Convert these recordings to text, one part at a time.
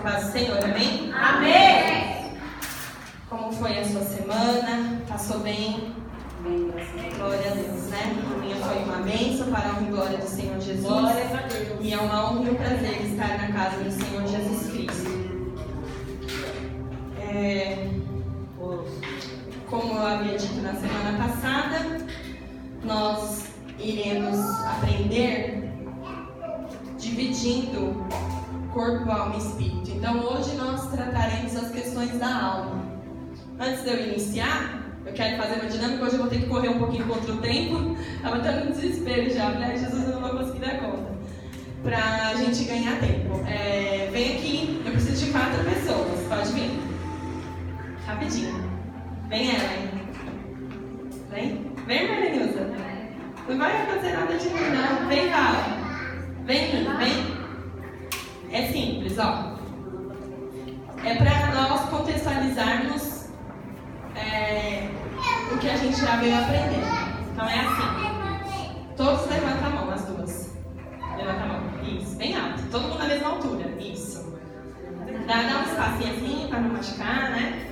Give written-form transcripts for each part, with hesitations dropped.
paz do Senhor, amém? Amém! Como foi a sua semana? Passou bem? Bem, Glória a Deus, né? A minha foi uma bênção para a honra e glória do Senhor Jesus. Glória a Deus. E é uma honra e um prazer estar na casa do Senhor Jesus Cristo. Como eu havia dito na semana passada, nós iremos aprender dividindo corpo, alma e espírito. Então hoje nós trataremos as questões da alma. Antes de eu iniciar, eu quero fazer uma dinâmica. Hoje eu vou ter que correr um pouquinho contra o tempo. Estava tendo um desespero já. Falei, Jesus, eu não vou conseguir dar conta. Pra gente ganhar tempo. Vem aqui, eu preciso de 4 pessoas. Pode vir? Rapidinho. Vem, Ellen. Vem, Marinilza. Não vai acontecer nada de mim, não. Vem, Val. Vem. É simples, ó. É para nós contextualizarmos o que a gente já veio aprender. Então é assim. Todos levantam a mão, as duas. Levanta a mão. Isso, bem alto. Todo mundo na mesma altura. Isso. Dá um espacinho assim para não machucar, né?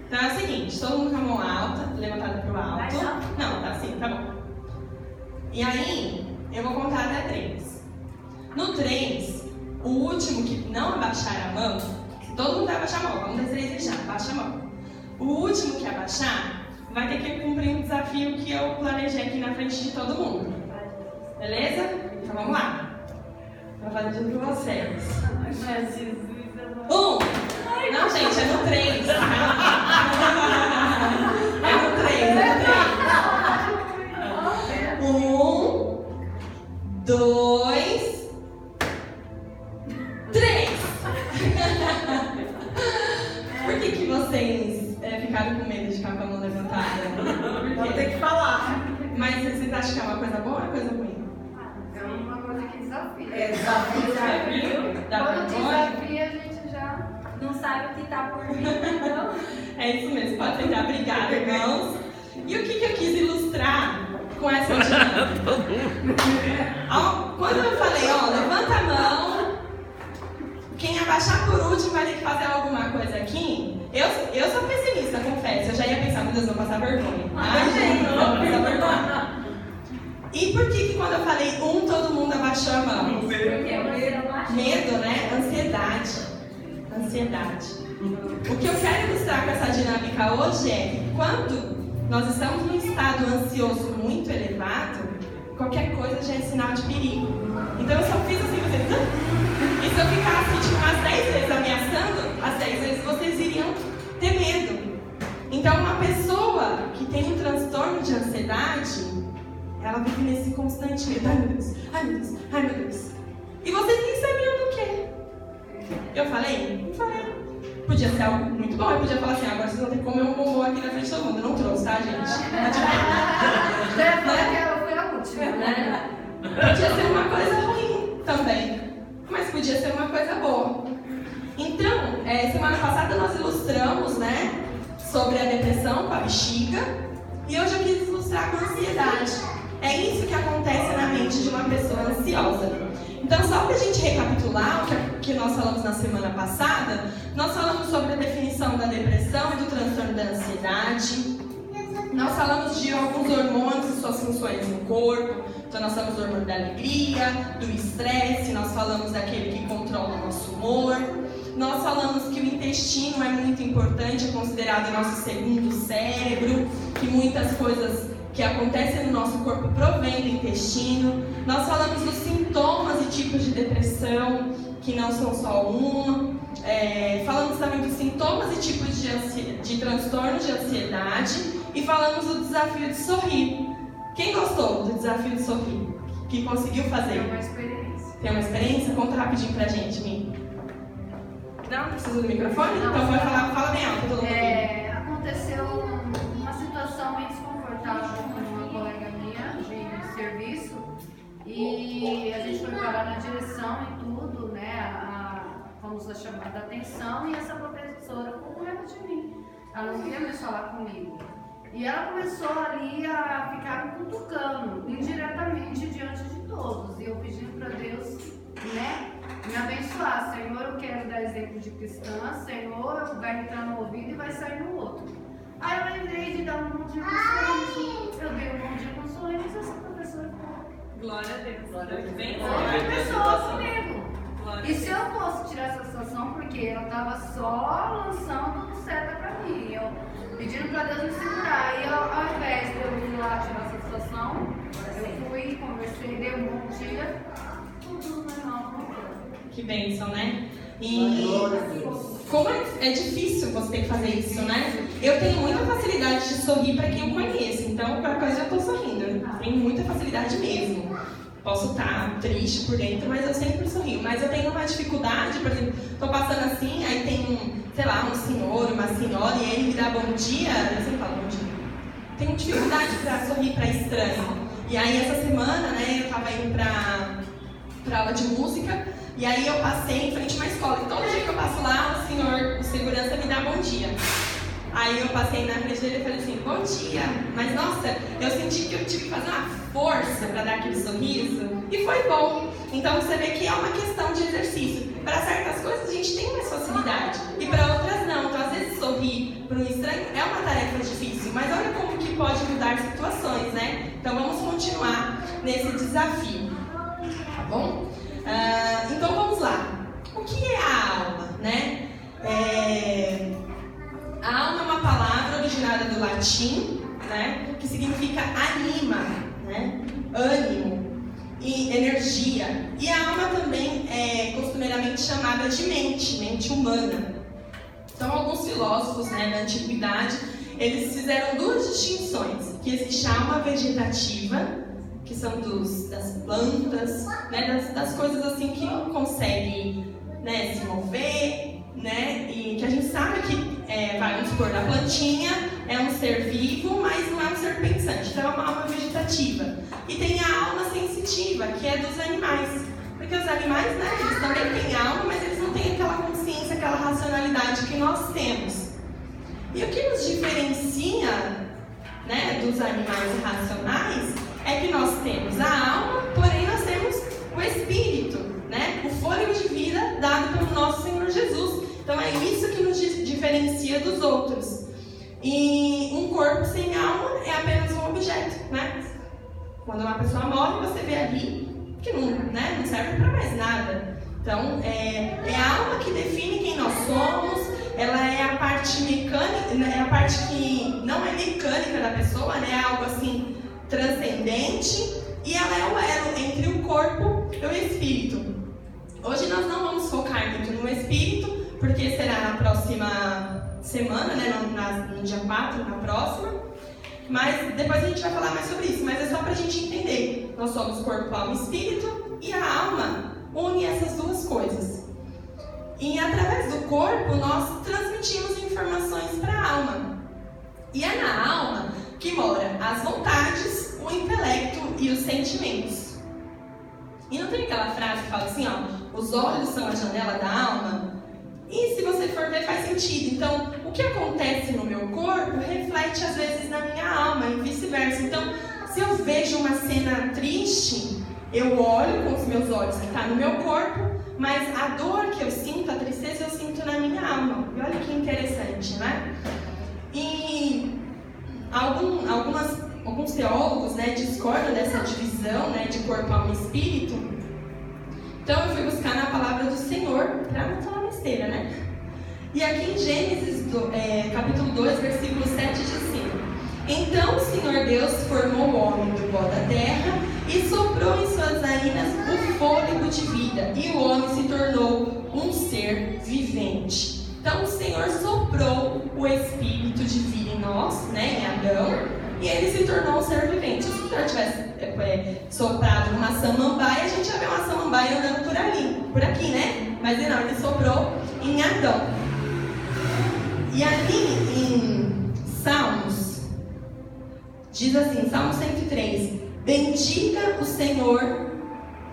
Então é o seguinte, todo mundo com a mão alta, levantada para o alto. Não, tá assim, tá bom. E aí, eu vou contar até 3. No 3, o último que não abaixar a mão, todo mundo vai abaixar a mão, vamos desejar, abaixa a mão. O último que abaixar, vai ter que cumprir um desafio que eu planejei aqui na frente de todo mundo. Beleza? Então vamos lá. Vou fazer tudo com vocês. 1. Não, gente, é no 3. É no 3. 1, 2, 3. Por que vocês ficaram com medo de ficar com a mão levantada? Vou ter que falar. Mas vocês acham que é uma coisa boa ou uma coisa ruim? É uma coisa que desafia. Desafio. Dá Quando vergonha? desafia, a gente já Não sabe o que tá por vir, então. É isso mesmo, pode tentar. Obrigada, irmãos. E o que eu quis ilustrar com essa dinâmica? Quando eu falei, levanta a mão, quem abaixar por último vai ter que fazer alguma coisa aqui. Eu sou pessimista, confesso. Eu já ia pensar, meu Deus, vou passar vergonha. Ai, gente, não vou passar vergonha. E por que quando eu falei todo mundo abaixou a mão? Porque você não acha. Medo, né? Ansiedade. O que eu quero ilustrar com essa dinâmica hoje é que quando nós estamos num estado ansioso muito elevado, qualquer coisa já é sinal de perigo. Então eu só fiz assim, e se eu ficasse tipo, umas 10 vezes ameaçando, as 10 vezes vocês iriam ter medo. Então uma pessoa que tem um transtorno de ansiedade, ela vive nesse constante medo. Ai meu Deus, ai meu Deus, ai meu Deus. E vocês nem sabiam do quê? Eu falei? Não falei. Podia ser algo muito bom, eu podia falar assim, agora vocês vão ter que comer um bombom aqui na frente de todo mundo. Eu não trouxe, tá, gente? já falei que eu fui a última, né? Podia ser uma coisa ruim também, mas podia ser uma coisa boa. Então, semana passada nós ilustramos, né, sobre a depressão com a bexiga, e hoje eu quis ilustrar com a ansiedade. É isso que acontece na mente de uma pessoa ansiosa. Então, só para a gente recapitular o que nós falamos na semana passada, nós falamos sobre a definição da depressão e do transtorno da ansiedade. Nós falamos de alguns hormônios e suas funções no corpo. Então, nós falamos do hormônio da alegria, do estresse, nós falamos daquele que controla o nosso humor. Nós falamos que o intestino é muito importante, é considerado o nosso segundo cérebro, que muitas coisas que acontecem no nosso corpo provém do intestino. Nós falamos dos sintomas e tipos de depressão, que não são só uma. Falamos também dos sintomas e tipos de transtorno de ansiedade. E falamos do desafio de sorrir. Quem gostou do desafio de sorrir? Que conseguiu fazer? É uma experiência. Tem uma experiência? Conta rapidinho pra gente, Mi. Não precisa do microfone? Não, então fala bem alto, todo mundo. Aconteceu uma situação meio desconfortável com uma colega minha de serviço e a gente foi parar na direção e tudo, né? Fomos a chamada da atenção e essa professora ficou com medo de mim. Ela não queria mais falar comigo. E ela começou ali a ficar me cutucando indiretamente diante de todos. E eu pedindo para Deus, né, me abençoar. Senhor, eu quero dar exemplo de cristã. Senhor, vai entrar no ouvido e vai sair no outro. Aí eu lembrei de dar um bom dia com sorriso. Eu dei um bom dia com sorriso, essa professora ficou. Glória a Deus. Glória a Deus. Bem, Outra pessoa comigo. Glória a E se Deus. eu fosse tirar essa situação, porque ela estava só lançando seta pra mim, eu pedindo pra Deus me segurar. E ao invés de eu ir lá tirar essa situação, eu fui, conversei, dei um bom dia, tudo normal. Que bênção, né? E como é difícil você ter que fazer isso, né? Eu tenho muita facilidade de sorrir para quem eu conheço, então qualquer coisa eu tô sorrindo. Eu tenho muita facilidade mesmo. Posso estar triste por dentro, mas eu sempre sorrio. Mas eu tenho uma dificuldade, por exemplo, tô passando assim, aí tem sei lá, um senhor, uma senhora, e ele me dá bom dia, eu sempre falo bom dia. Tenho dificuldade para sorrir para estranho. E aí essa semana, né, eu tava indo pra aula de música, e aí eu passei em frente a uma escola. E todo dia que eu passo lá, o segurança me dá bom dia. Aí eu passei na frente dele e falei assim, bom dia. Mas nossa, eu senti que eu tive que fazer uma força para dar aquele sorriso. E foi bom. Então você vê que é uma questão de exercício. Para certas coisas a gente tem mais facilidade. E para outras não. Então às vezes sorrir para um estranho é uma tarefa difícil. Mas olha como que pode mudar situações, né? Então vamos continuar nesse desafio. Tá bom? Então vamos lá. O que é a alma, né? A alma é uma palavra originada do latim, né? Que significa anima, né? Ânimo e energia. E a alma também é costumeiramente chamada de mente humana. Então alguns filósofos, né, da antiguidade, eles fizeram duas distinções. Que existe a alma vegetativa, que são das plantas, né, das coisas assim que não conseguem, né, se mover, né, e que a gente sabe que, vamos supor, a plantinha é um ser vivo, mas não é um ser pensante, então é uma alma vegetativa. E tem a alma sensitiva, que é dos animais, porque os animais, né, eles também têm alma, mas eles não têm aquela consciência, aquela racionalidade que nós temos. E o que nos diferencia, né, dos animais racionais é que nós temos a alma, porém nós temos o espírito, né? O fôlego de vida dado pelo nosso Senhor Jesus. Então é isso que nos diferencia dos outros. E um corpo sem alma é apenas um objeto, né? Quando uma pessoa morre, você vê ali que não serve para mais nada. Então é a alma que define quem nós somos. Ela é a parte mecânica, é a parte que não é mecânica da pessoa, né? É algo assim transcendente, e ela é o elo entre o corpo e o espírito. Hoje nós não vamos focar muito no espírito, porque será na próxima semana, né, no dia 4, na próxima, mas depois a gente vai falar mais sobre isso, mas é só para a gente entender. Nós somos corpo, alma e espírito, e a alma une essas duas coisas. E através do corpo nós transmitimos informações para a alma. E é na alma que mora as vontades, o intelecto e os sentimentos. E não tem aquela frase que fala assim, ó, os olhos são a janela da alma? E se você for ver, faz sentido. Então, o que acontece no meu corpo reflete às vezes na minha alma e vice-versa. Então, se eu vejo uma cena triste, eu olho com os meus olhos que está no meu corpo, mas a dor que eu sinto, a tristeza, eu sinto na minha alma. E olha que interessante, né? E alguns teólogos, né, discordam dessa divisão, né, de corpo, alma e espírito. Então eu fui buscar na palavra do Senhor para não falar besteira, né? E aqui em Gênesis, capítulo 2, versículo 7 diz assim: então o Senhor Deus formou o homem do pó da terra e soprou em suas narinas o fôlego de vida, e o homem se tornou um ser vivente. Então o Senhor soprou o espírito de vida em nós, né, em Adão, e ele se tornou um ser vivente. Se o Senhor tivesse soprado uma samambaia, a gente ia ver uma samambaia andando por aqui, né? Mas não, ele soprou em Adão. E ali em Salmos, diz assim, Salmo 103, bendiga o Senhor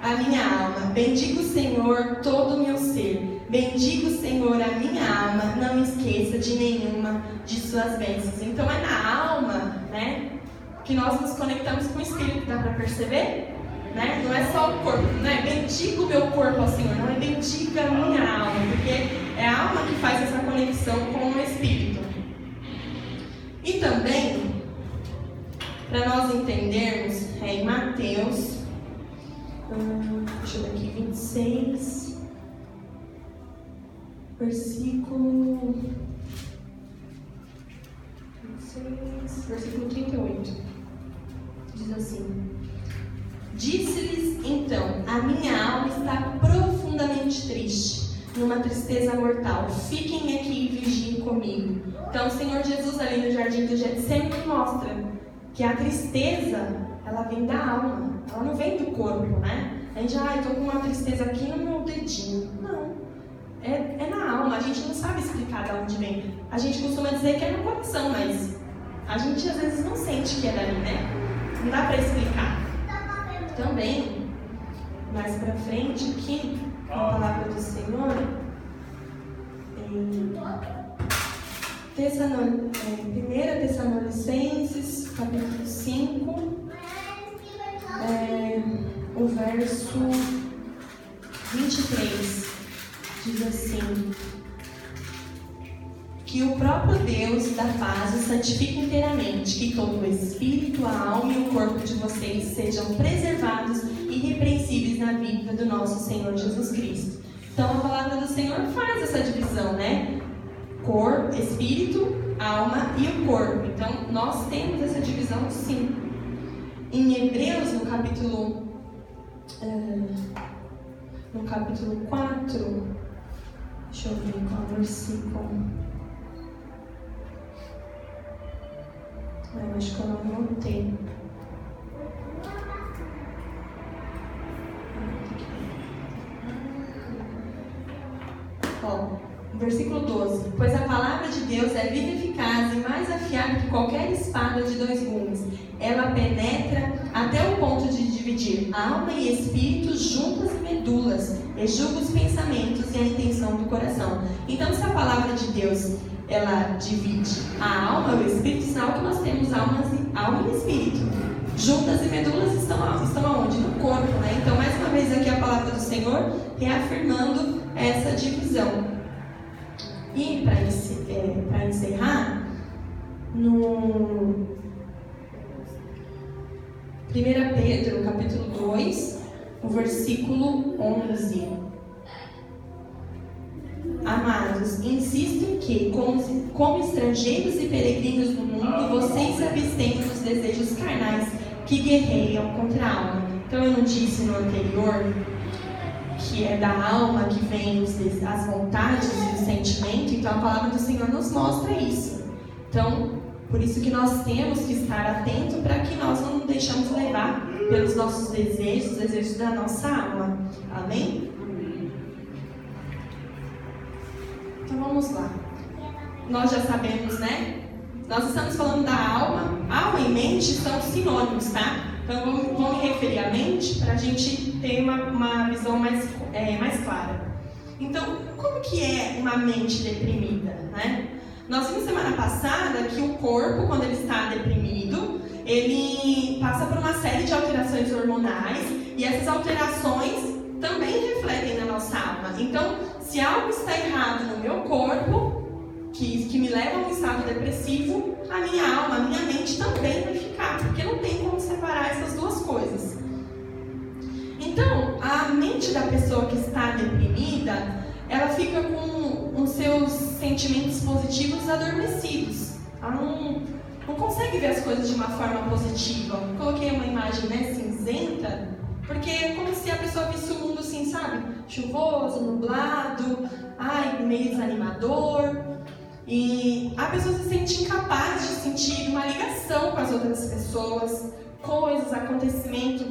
a minha alma, bendiga o Senhor todo o meu ser, bendiga o Senhor a minha alma, não esqueça de nenhuma de suas bênçãos. Então é na alma, né, que nós nos conectamos com o Espírito, dá para perceber? né? Não é só o corpo, não é bendiga o meu corpo ao Senhor, não é bendiga a minha alma, porque é a alma que faz essa conexão com o Espírito. E também, para nós entendermos, em Mateus, deixa eu ver aqui, 26, versículo 26, versículo 38, diz assim: disse-lhes então, a minha alma está profundamente triste, numa tristeza mortal, fiquem aqui e vigiem comigo. Então o Senhor Jesus ali no jardim do Getsemane mostra que a tristeza, ela vem da alma, ela não vem do corpo, né? A gente, eu tô com uma tristeza aqui no meu dedinho. Não, é na alma, a gente não sabe explicar de onde vem. A gente costuma dizer que é no coração, mas a gente às vezes não sente que é dali, né? Não dá para explicar. Também, mais para frente aqui, a palavra do Senhor, em 1 Tessalonicenses, capítulo 5, o verso 23, diz assim: que o próprio Deus da paz o santifique inteiramente, que todo o espírito, a alma e o corpo de vocês sejam preservados e irrepreensíveis na vida do nosso Senhor Jesus Cristo. Então a palavra do Senhor faz essa divisão, né? Corpo, espírito, alma e o corpo. Então nós temos essa divisão sim. Em Hebreus, no capítulo 4, deixa eu ver qual versículo. Eu acho que eu não notei. Versículo 12. Pois a palavra de Deus é viva e eficaz e mais afiada que qualquer espada de 2 gumes. Ela penetra até o ponto de dividir alma e espírito, juntas e medulas, e julga os pensamentos e a intenção do coração. Então, se a palavra de Deus ela divide a alma e o espírito, sinal que nós temos alma e espírito. Juntas e medulas estão aonde? No corpo, né? Então, mais uma vez aqui a palavra do Senhor reafirmando essa divisão. E para encerrar, no 1 Pedro, capítulo 2, o versículo 11. Amados, insisto em que, como estrangeiros e peregrinos no mundo, vocês se abstenham dos desejos carnais que guerreiam contra a alma. Então eu não disse no anterior que é da alma que vem as vontades e o sentimento. Então a palavra do Senhor nos mostra isso. Então, por isso que nós temos que estar atentos para que nós não nos deixamos levar pelos nossos desejos, os desejos da nossa alma. Amém? Então vamos lá. Nós já sabemos, né? Nós estamos falando da alma. Alma e mente são sinônimos, tá? Então vou me referir à mente para a gente ter uma visão mais clara. Então, como que é uma mente deprimida, né? Nós vimos semana passada que o corpo, quando ele está deprimido, ele passa por uma série de alterações hormonais e essas alterações também refletem na nossa alma. Então, se algo está errado no meu corpo, que me leva a um estado depressivo, a minha alma, a minha mente também vai ficar, porque não tem como separar essas duas coisas. Então, a mente da pessoa que está deprimida, ela fica com os seus sentimentos positivos adormecidos. Ela não consegue ver as coisas de uma forma positiva. Coloquei uma imagem, cinzenta, porque é como se a pessoa visse o mundo assim, sabe? Chuvoso, nublado, meio desanimador. E a pessoa se sente incapaz de sentir uma ligação com as outras pessoas, coisas, acontecimentos.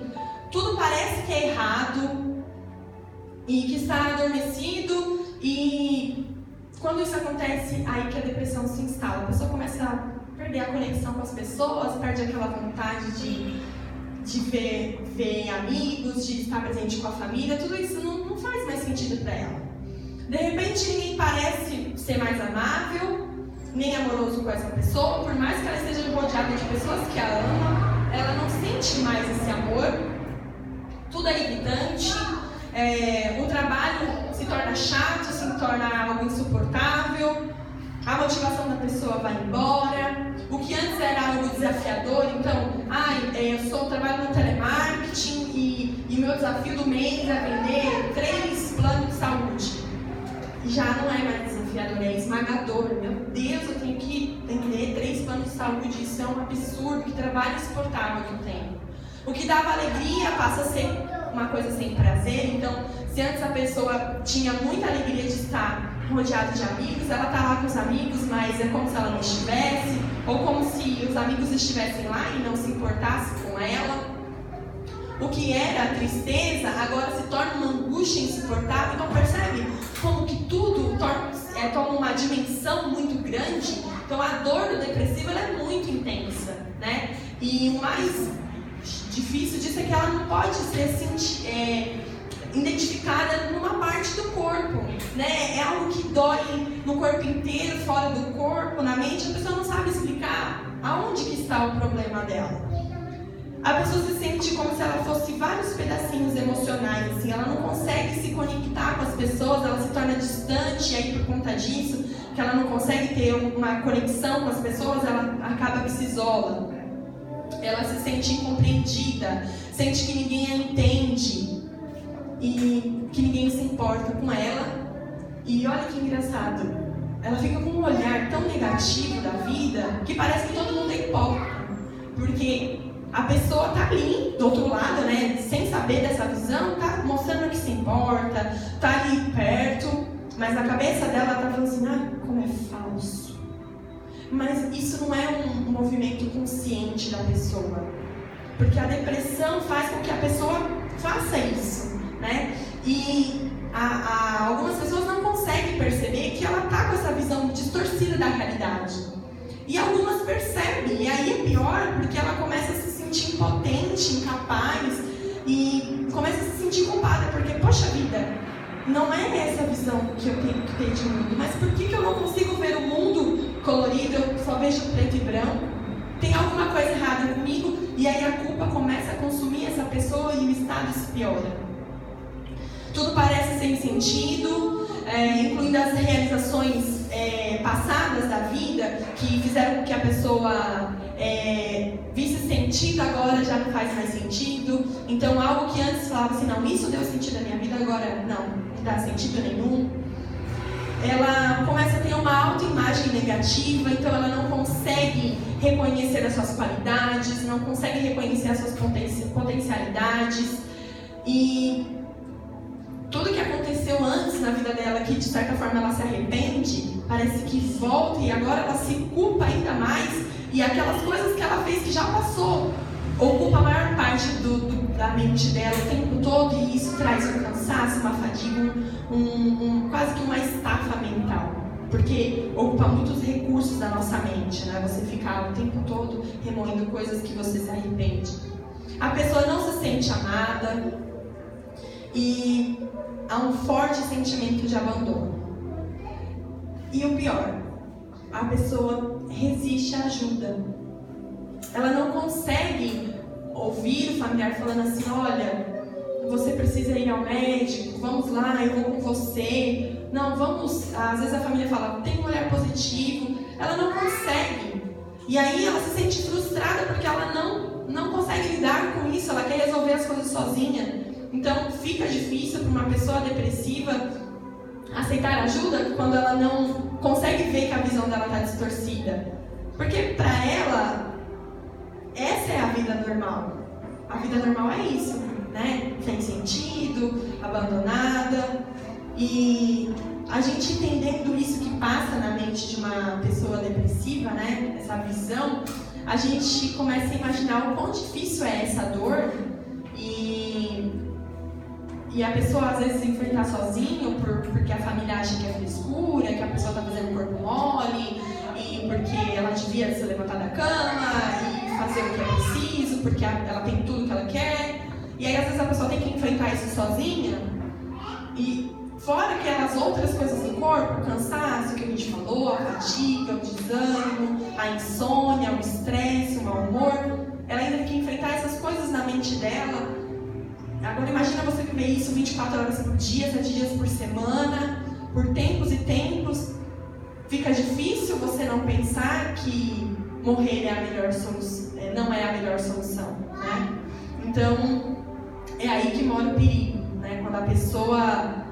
Tudo parece que é errado e que está adormecido. E quando isso acontece, aí que a depressão se instala. A pessoa começa a perder a conexão com as pessoas, perde aquela vontade de ver amigos, de estar presente com a família. Tudo isso não faz mais sentido para ela. De repente, ninguém parece ser mais amável, nem amoroso com essa pessoa. Por mais que ela esteja rodeada de pessoas que a amam, ela não sente mais esse amor. tudo é irritante, o trabalho se torna chato, se torna algo insuportável, a motivação da pessoa vai embora, o que antes era algo desafiador, então, eu trabalho no telemarketing e meu desafio do mês é vender 3 planos de saúde. Já não é mais desafiador, é esmagador. Meu Deus, eu tenho que vender 3 planos de saúde, isso é um absurdo, que trabalho insuportável que eu tenho. O que dava alegria passa a ser uma coisa sem prazer, então, se antes a pessoa tinha muita alegria de estar rodeada de amigos, ela está lá com os amigos, mas é como se ela não estivesse, ou como se os amigos estivessem lá e não se importassem com ela. O que era tristeza agora se torna uma angústia insuportável. Então percebe como que tudo toma uma dimensão muito grande. Então a dor do depressivo ela é muito intensa, né? E o mais difícil disso é que ela não pode ser identificada numa parte do corpo, né? É algo que dói no corpo inteiro, fora do corpo, na mente. A pessoa não sabe explicar aonde que está o problema dela. A pessoa se sente como se ela fosse vários pedacinhos emocionais, assim, ela não consegue se conectar com as pessoas, ela se torna distante, e aí por conta disso, que ela não consegue ter uma conexão com as pessoas, ela acaba que se isola. Ela se sente incompreendida, sente que ninguém a entende e que ninguém se importa com ela. E olha que engraçado, ela fica com um olhar tão negativo da vida que parece que todo mundo é hipócrita, porque a pessoa tá ali, do outro lado, né, sem saber dessa visão, tá mostrando que se importa, tá ali perto, mas na cabeça dela tá falando assim, como é falso. Mas isso não é um movimento consciente da pessoa, porque a depressão faz com que a pessoa faça isso, né? E algumas pessoas não conseguem perceber que ela tá com essa visão distorcida da realidade. E algumas percebem, e aí é pior, porque ela começa a se sentir impotente, incapaz, e começa a se sentir culpada, porque, poxa vida, não é essa visão que eu tenho que ter de mundo, mas por que eu não consigo ver o mundo colorido, eu só vejo preto e branco? Tem alguma coisa errada comigo, e aí a culpa começa a consumir essa pessoa e o estado se piora. Tudo parece sem sentido, incluindo as realizações passadas da vida, que fizeram com que a pessoa visse sentido, agora já não faz mais sentido. Então algo que antes falava assim, não, isso deu sentido na minha vida, agora não dá sentido nenhum. Ela começa a ter uma autoimagem negativa, então ela não consegue reconhecer as suas qualidades, não consegue reconhecer as suas potencialidades, e tudo que aconteceu antes na vida dela, que de certa forma ela se arrepende, parece que volta e agora ela se culpa ainda mais, e aquelas coisas que ela fez que já passou ocupa a maior parte da mente dela o tempo todo, e isso traz um cansaço, uma fadiga, quase que uma estafa mental, porque ocupa muitos recursos da nossa mente, né? Você ficar o tempo todo remoendo coisas que você se arrepende. A pessoa não se sente amada e há um forte sentimento de abandono. E o pior, a pessoa resiste à ajuda. Ela não consegue ouvir o familiar falando assim, olha, você precisa ir ao médico, vamos lá, eu vou com você. Não, vamos, às vezes a família fala, tem um olhar positivo. Ela não consegue. E aí ela se sente frustrada porque ela não consegue lidar com isso, ela quer resolver as coisas sozinha. Então fica difícil para uma pessoa depressiva aceitar ajuda quando ela não consegue ver que a visão dela está distorcida. Porque para ela, essa é a vida normal. A vida normal é isso, né? Sem sentido, abandonada. E a gente entendendo isso que passa na mente de uma pessoa depressiva, né? Essa visão, a gente começa a imaginar o quão difícil é essa dor. E a pessoa às vezes se enfrentar sozinho porque a família acha que é frescura, que a pessoa está fazendo corpo mole, e porque ela devia se levantar da cama e fazer o que é preciso, porque ela tem tudo que ela quer. E aí às vezes a pessoa tem que enfrentar isso sozinha. E fora aquelas outras coisas do corpo, o cansaço que a gente falou, a fadiga, o desânimo, a insônia, o estresse, o mau humor, ela ainda tem que enfrentar essas coisas na mente dela. agora imagina você viver isso 24 horas por dia, 7 dias por semana, por tempos e tempos. Fica difícil você não pensar que morrer é a melhor solução, não é a melhor solução, né? Então, é aí que mora o perigo, né? Quando a pessoa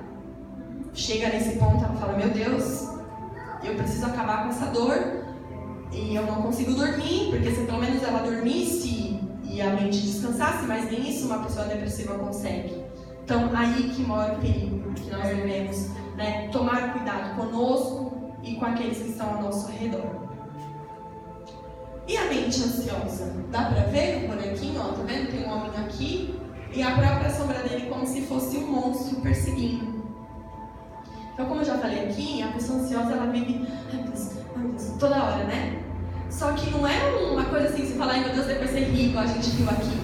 chega nesse ponto, ela fala, meu Deus, eu preciso acabar com essa dor e eu não consigo dormir, porque se pelo menos ela dormisse e a mente descansasse, mas nem isso uma pessoa depressiva consegue. Então, aí que mora o perigo, que nós devemos, né, tomar cuidado conosco e com aqueles que estão ao nosso redor. E a mente ansiosa? Dá pra ver o bonequinho? Ó, tá vendo? Tem um homem aqui e a própria sombra dele como se fosse um monstro perseguindo. Então, como eu já falei aqui, a pessoa ansiosa, ela vive, ai meu Deus, toda hora, né? Só que não é uma coisa assim, você fala, ai meu Deus, depois você ri, igual a gente viu aqui.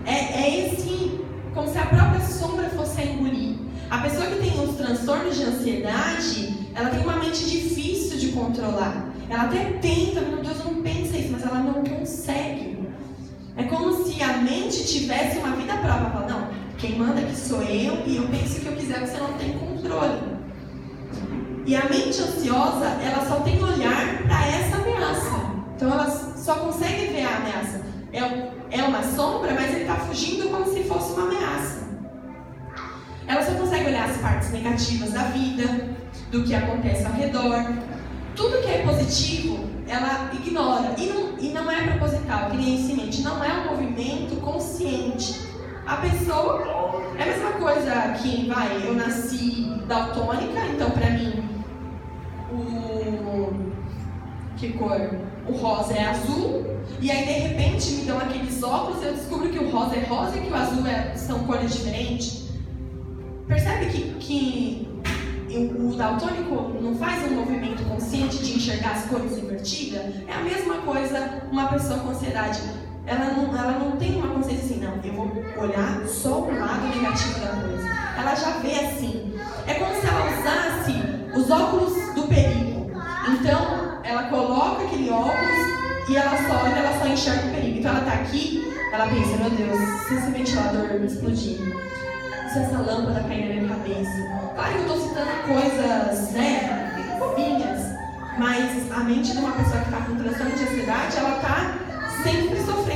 É esse, como se a própria sombra fosse a engolir. A pessoa que tem os transtornos de ansiedade, ela tem uma mente difícil de controlar. Ela até tenta, meu Deus, eu não penso isso, mas ela não consegue. É como se a mente tivesse uma vida própria. Ela fala, não, quem manda aqui sou eu e eu penso o que eu quiser, você não tem controle. E a mente ansiosa, ela só tem olhar para essa ameaça. Então ela só consegue ver a ameaça. É uma sombra, mas ele está fugindo como se fosse uma ameaça. Ela só consegue olhar as partes negativas da vida, do que acontece ao redor. Tudo que é positivo, ela ignora. E não é proposital, que nem esse mente. Não é um movimento consciente. A pessoa é a mesma coisa que, eu nasci daltônica, então para mim, que cor? O rosa é azul, e aí de repente me dão aqueles óculos e eu descubro que o rosa é rosa e que o azul são cores diferentes. Percebe que o daltônico não faz um movimento consciente de enxergar as cores invertidas? É a mesma coisa uma pessoa com ansiedade. Ela não tem uma consciência assim, não, eu vou olhar só o lado negativo da coisa. Ela já vê assim. É como se ela usasse os óculos do perigo. Então, ela coloca aquele óculos e ela só olha, ela só enxerga o perigo. Então, ela está aqui, ela pensa, meu Deus, se esse ventilador explodir, se essa lâmpada cair na minha cabeça. Claro que eu estou citando coisas, né, bobinhas, mas a mente de uma pessoa que está com transtorno de ansiedade, ela está sempre sofrendo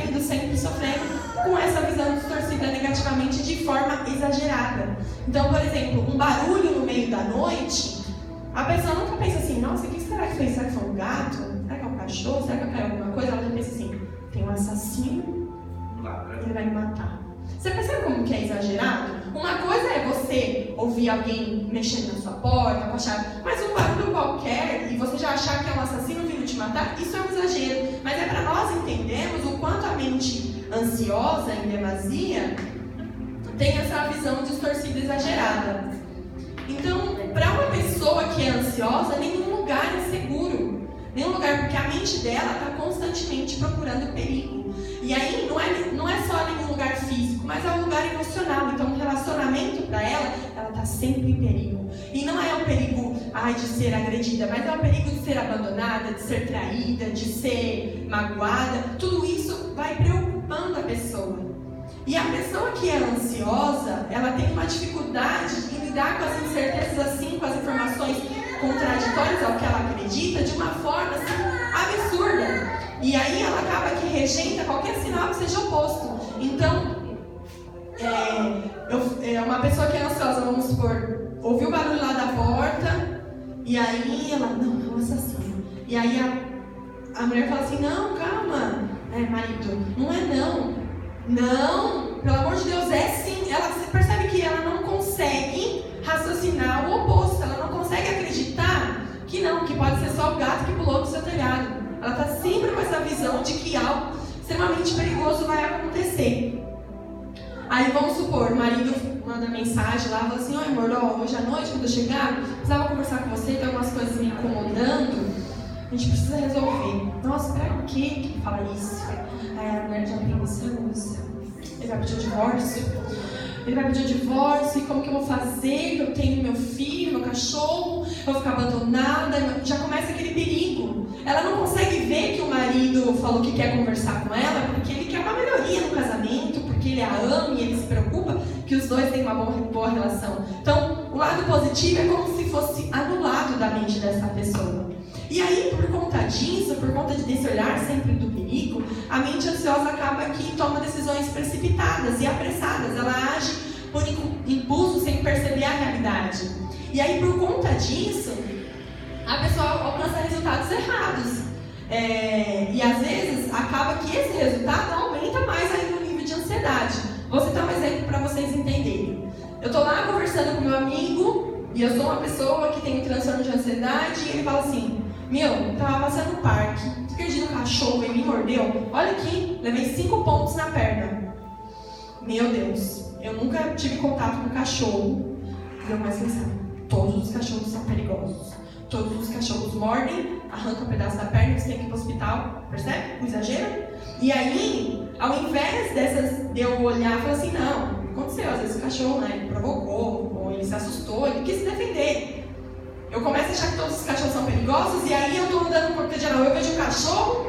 com essa visão distorcida negativamente de forma exagerada. Então, por exemplo, um barulho no meio da noite, a pessoa nunca pensa assim, nossa, o que será que foi? Será que foi um gato? Será que é um cachorro? Será que caiu alguma coisa? Ela já pensa assim, tem um assassino, ele vai me matar. Você percebe como que é exagerado? Uma coisa é você ouvir alguém mexendo na sua porta, com a chave, mas um barulho qualquer e você já achar que é um assassino vindo te matar, isso é um exagero. Mas é para nós entendermos o quanto a mente ansiosa, em demasia, tem essa visão distorcida e exagerada. Então, para uma pessoa que é ansiosa, nenhum lugar é seguro. Nenhum lugar, porque a mente dela está constantemente procurando perigo. E aí não é só nenhum lugar físico, mas é um lugar emocional. Então, o relacionamento para ela está sempre em perigo. E não é um perigo de ser agredida, mas é um perigo de ser abandonada, de ser traída, de ser magoada. Tudo isso vai preocupando a pessoa. E a pessoa que é ansiosa, ela tem uma dificuldade em lidar com as incertezas assim, com as informações contraditórias ao que ela acredita, de uma forma assim, absurda. E aí ela acaba que rejeita qualquer sinal que seja oposto. Então, uma pessoa que é ansiosa, vamos supor, ouviu o barulho lá da porta, e aí ela, não, é um assassino. E aí a mulher fala assim, não, calma, marido, não é não. Não, pelo amor de Deus, é sim. Ela percebe que ela não consegue raciocinar o oposto. Ela não consegue acreditar que não, que pode ser só o gato que pulou do seu telhado. Ela está sempre com essa visão de que algo extremamente perigoso vai acontecer. Aí vamos supor, o marido manda mensagem lá, fala assim, oi amor, hoje à noite quando eu chegar, precisava conversar com você, tem algumas coisas me incomodando, a gente precisa resolver. Nossa, pra quê que ele fala isso? Aí a mulher já pensa, ele vai pedir o divórcio? Ele vai pedir o divórcio, e como que eu vou fazer? Eu tenho meu filho, meu cachorro, eu vou ficar abandonada, já começa aquele perigo. Ela não consegue ver que o marido falou que quer conversar com ela, porque ele quer uma melhoria no casamento, porque ele a ama e ele se preocupa, que os dois têm uma boa relação. Então, o lado positivo é como se fosse anulado da mente dessa pessoa. E aí, por conta disso, por conta desse olhar sempre do perigo, a mente ansiosa acaba que toma decisões precipitadas e apressadas. Ela age por impulso sem perceber a realidade. E aí, por conta disso, a pessoa alcança resultados errados. E às vezes, acaba que esse resultado aumenta mais ainda o nível de ansiedade. Vou citar um exemplo para vocês entenderem. Eu estou lá conversando com meu amigo, e eu sou uma pessoa que tem um transtorno de ansiedade, e ele fala assim: meu, tava passando no parque, perdi no cachorro e me mordeu. Olha aqui, levei 5 pontos na perna. Meu Deus, eu nunca tive contato com cachorro. Deu mais atenção. Todos os cachorros são perigosos. Todos os cachorros mordem, arrancam um pedaço da perna e você tem que ir pro hospital. Percebe? O exagero? E aí, ao invés de eu olhar e falar assim, não, aconteceu, às vezes o cachorro, né, ele provocou, ou ele se assustou, ele quis se defender. Eu começo a achar que todos os cachorros são perigosos, e aí eu estou andando no corpo geral, eu vejo um cachorro,